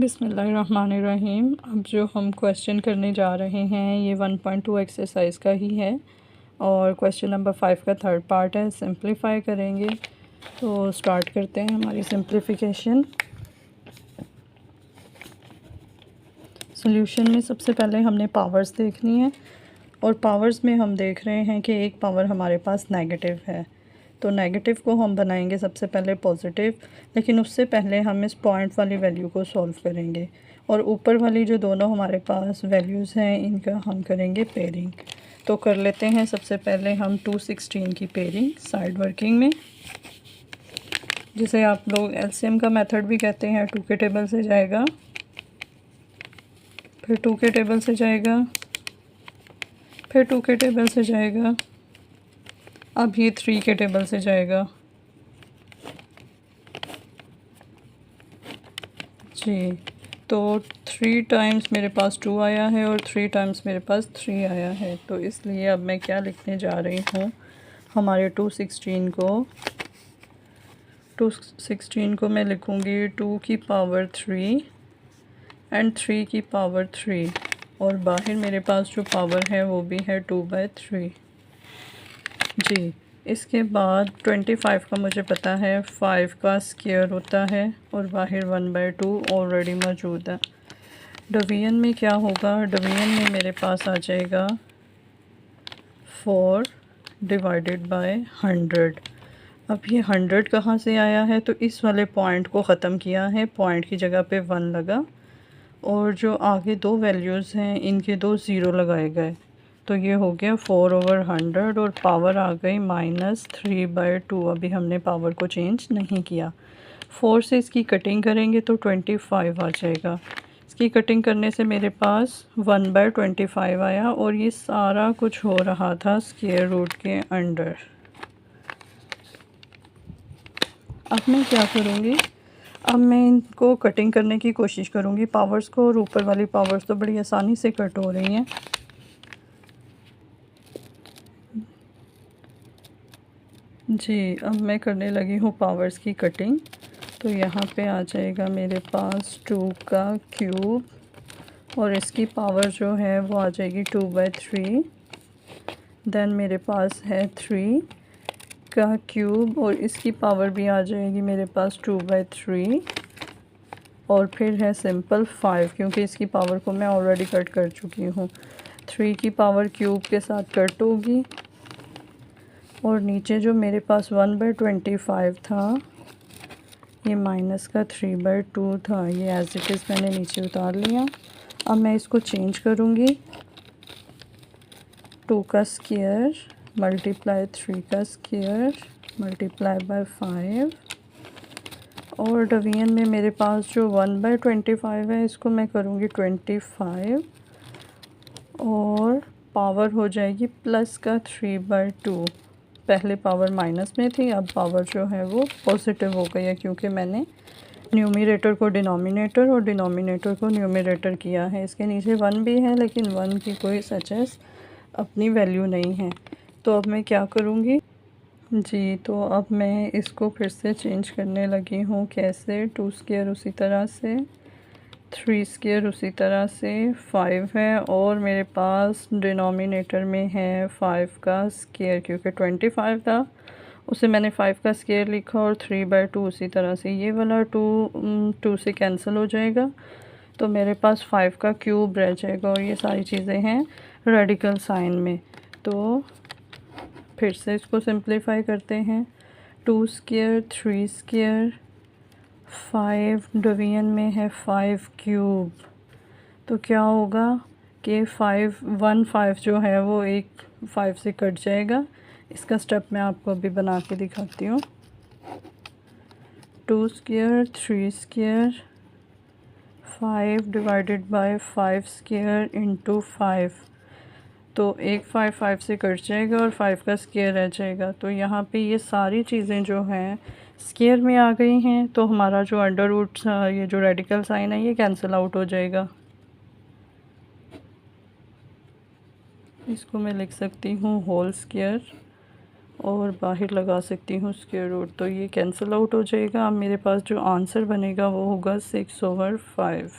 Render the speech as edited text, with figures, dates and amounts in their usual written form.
बिस्मिल्लाहिर्रहमानिर्रहीम। अब जो हम क्वेश्चन करने जा रहे हैं ये 1.2 एक्सरसाइज का ही है और क्वेश्चन नंबर 5 का थर्ड पार्ट है। सिंप्लीफाई करेंगे तो स्टार्ट करते हैं हमारी सिंप्लीफिकेशन। सॉल्यूशन में सबसे पहले हमने पावर्स देखनी है और पावर्स में हम देख रहे हैं कि एक पावर हमारे पास नेगेटिव है, तो नेगेटिव को हम बनाएंगे सबसे पहले पॉजिटिव, लेकिन उससे पहले हम इस पॉइंट वाली वैल्यू को सॉल्व करेंगे और ऊपर वाली जो दोनों हमारे पास वैल्यूज़ हैं इनका हम करेंगे पेयरिंग। तो कर लेते हैं सबसे पहले हम 216 की पेयरिंग साइड वर्किंग में, जिसे आप लोग एलसीएम का मेथड भी कहते हैं। 2 के टेबल से जाएगा, फिर 2 के टेबल से जाएगा, फिर 2 के टेबल से जाएगा, अब ये 3 के टेबल से जाएगा जी। तो 3 टाइम्स मेरे पास 2 आया है और 3 टाइम्स मेरे पास 3 आया है, तो इसलिए अब मैं क्या लिखने जा रही हूँ, हमारे 216 को मैं लिखूँगी 2 की पावर 3 एंड 3 की पावर 3, और बाहर मेरे पास जो पावर है वो भी है 2/3 जी। इसके बाद 25 का मुझे पता है 5 का स्क्वायर होता है और बाहर 1/2 ऑलरेडी मौजूद है। डिवीजन में क्या होगा, डिवीजन में मेरे पास आ जाएगा 4 डिवाइडेड बाय 100। अब ये 100 कहाँ से आया है, तो इस वाले पॉइंट को ख़त्म किया है, पॉइंट की जगह पे 1 लगा और जो आगे दो वैल्यूज़ हैं इनके 2 ज़ीरो लगाए गए, तो ये हो गया 4/100 और पावर आ गई -3/2। अभी हमने पावर को चेंज नहीं किया। 4 से इसकी कटिंग करेंगे तो 25 आ जाएगा। इसकी कटिंग करने से मेरे पास 1/25 आया और ये सारा कुछ हो रहा था स्क्वायर रूट के अंडर। अब मैं क्या करूँगी, अब मैं इनको कटिंग करने की कोशिश करूँगी पावर्स को, और ऊपर वाली पावर्स तो बड़ी आसानी से कट हो रही हैं। जी, अब मैं करने लगी हूँ पावर्स की कटिंग। तो यहाँ पे आ जाएगा मेरे पास 2 का क्यूब और इसकी पावर जो है वो आ जाएगी 2/3। देन मेरे पास है 3 का क्यूब और इसकी पावर भी आ जाएगी मेरे पास 2/3, और फिर है सिंपल 5, क्योंकि इसकी पावर को मैं ऑलरेडी कट कर चुकी हूँ। 3 की पावर क्यूब के साथ कट होगी और नीचे जो मेरे पास 1/25 था, ये माइनस का 3/2 था, ये एज इट इज़ मैंने नीचे उतार लिया। अब मैं इसको चेंज करूँगी, 2 का स्क्वायर मल्टीप्लाई 3 का स्क्वायर मल्टीप्लाई बाय 5, और डिवीजन में मेरे पास जो 1/25 है इसको मैं करूँगी 25 और पावर हो जाएगी प्लस का 3/2। पहले पावर माइनस में थी, अब पावर जो है वो पॉजिटिव हो गई है, क्योंकि मैंने न्यूमरेटर को डिनोमिनेटर और डिनोमिनेटर को न्यूमरेटर किया है। इसके नीचे 1 भी है लेकिन 1 की कोई सच अपनी वैल्यू नहीं है। तो अब मैं क्या करूँगी जी, तो अब मैं इसको फिर से चेंज करने लगी हूँ। कैसे, 2 स्क्वायर उसी तरह से, 3 स्क्वायर उसी तरह से, 5 है और मेरे पास डिनोमिनेटर में है 5 का स्क्वायर, क्योंकि 25 था उसे मैंने 5 का स्क्वायर लिखा, और 3/2 उसी तरह से। ये वाला 2 से कैंसिल हो जाएगा तो मेरे पास 5 का क्यूब रह जाएगा, और ये सारी चीज़ें हैं रेडिकल साइन में। तो फिर से इसको सिंप्लीफाई करते हैं, 2 स्क्वायर 3 स्क्वायर 5 डिवीजन में है 5 क्यूब, तो क्या होगा कि 5 जो है वो एक 5 से कट जाएगा। इसका स्टेप मैं आपको अभी बना के दिखाती हूँ। 2 square 3 square 5 divided by 5 square into 5, तो एक 5 से कट जाएगा और 5 का स्क्वायर रह जाएगा। तो यहाँ पे ये सारी चीज़ें जो हैं स्क्वायर में आ गई हैं, तो हमारा जो अंडर रूट ये जो रेडिकल साइन है ये कैंसिल आउट हो जाएगा। इसको मैं लिख सकती हूँ होल स्क्वायर और बाहर लगा सकती हूँ स्क्वायर रूट, तो ये कैंसिल आउट हो जाएगा। अब मेरे पास जो आंसर बनेगा वो होगा 6/5।